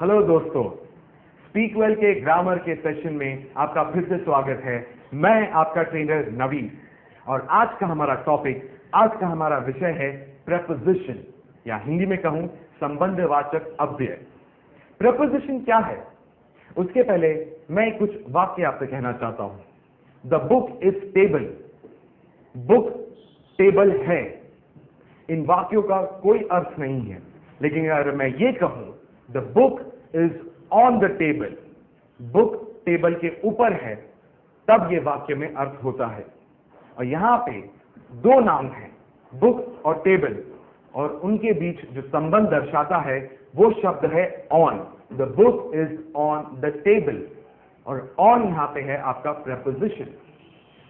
Hello दोस्तों, speak well के grammar के सेशन में आपका फिर से स्वागत है। मैं आपका ट्रेनर नवीन और आज का हमारा विषय है प्रेपोजिशन या हिंदी में कहूं संबंधवाचक अव्यय। प्रेपोजिशन क्या है उसके पहले मैं कुछ वाक्य आपसे कहना चाहता हूं। The book is table. Book table है। इन वाक्यों का कोई अर्थ नहीं है, लेकिन अगर मैं ये कहूं the book is on the table, book table के ऊपर है, तब ये वाक्य में अर्थ होता है। और यहां पे दो नाम हैं, बुक और टेबल, और उनके बीच जो संबंध दर्शाता है वो शब्द है on. The book is on the table, और ऑन यहां पे है आपका प्रेपोजिशन।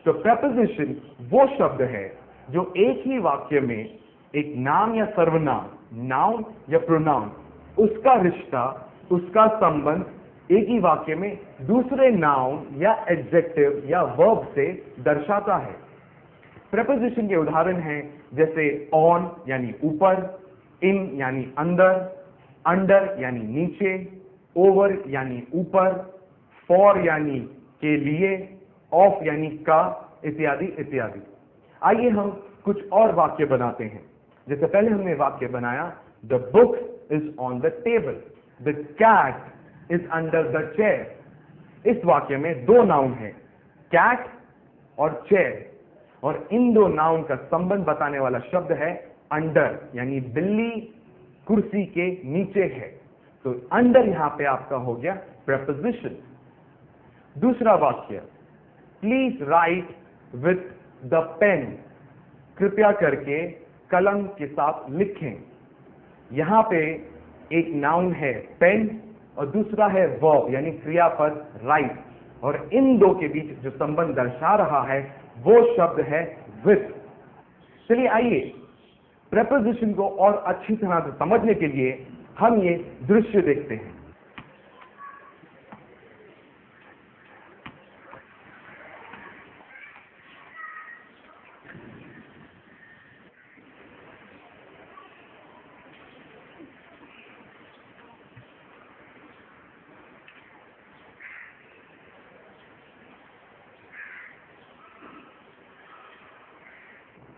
तो प्रेपोजिशन वो शब्द है जो एक ही वाक्य में एक नाम या सर्वनाम, नाउन या प्रोनाउन, उसका रिश्ता, उसका संबंध एक ही वाक्य में दूसरे नाउन या एडजेक्टिव या वर्ब से दर्शाता है। प्रेपोजिशन के उदाहरण हैं जैसे ऑन यानी ऊपर, इन यानी अंदर, अंडर यानी नीचे, ओवर यानी ऊपर, फॉर यानी के लिए, ऑफ यानी का, इत्यादि इत्यादि। आइए हम कुछ और वाक्य बनाते हैं। जैसे पहले हमने वाक्य बनाया the book is on the table, the cat is under the chair. इस वाक्य में दो नाउन है, कैट और चेयर, और इन दो नाउन का संबंध बताने वाला शब्द है अंडर, यानी बिल्ली कुर्सी के नीचे है। तो अंडर यहां पे आपका हो गया प्रेपोजिशन। दूसरा वाक्य, please write with the pen. कृपया करके कलम के साथ लिखें। यहां पे एक नाउन है पेन और दूसरा है वर्ब यानी क्रियापद राइट, और इन दो के बीच जो संबंध दर्शा रहा है वो शब्द है विथ। चलिए आइए प्रेपोजिशन को और अच्छी तरह से समझने के लिए हम ये दृश्य देखते हैं।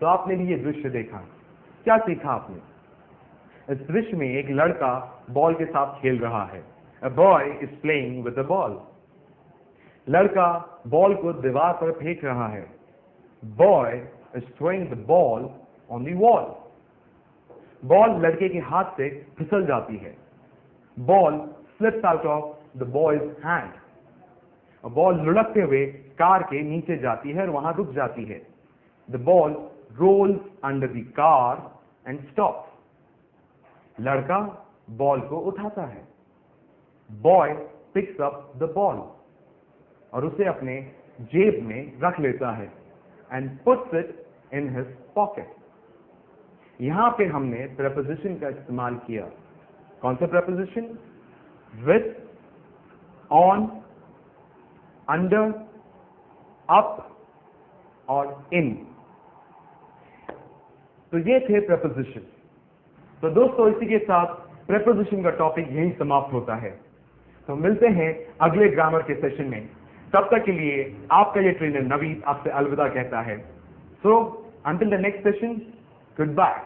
तो आपने भी ये दृश्य देखा, क्या सीखा आपने? इस दृश्य में एक लड़का बॉल के साथ खेल रहा है। A boy is playing with the ball. लड़का बॉल को दीवार पर फेंक रहा है। Boy is throwing the ball on the wall. Ball लड़के के हाथ से फिसल जाती है। Ball slips out of the boy's hand. और बॉल लुढ़कते हुए कार के नीचे जाती है और वहां रुक जाती है। The ball rolls under the car and stops. लड़का बॉल को उठाता है। Boy picks up the ball और उसे अपने जेब में रख लेता है and puts it in his pocket. यहां पे हमने प्रेपोजिशन का इस्तेमाल किया। कौन सा preposition? with, on, under, up और in। तो ये थे प्रेपोजिशन। तो दोस्तों इसी के साथ प्रेपोजिशन का टॉपिक यहीं समाप्त होता है। तो मिलते हैं अगले ग्रामर के सेशन में। तब तक के लिए आपका ये ट्रेनर नवीन आपसे अलविदा कहता है। So until the next session, good bye.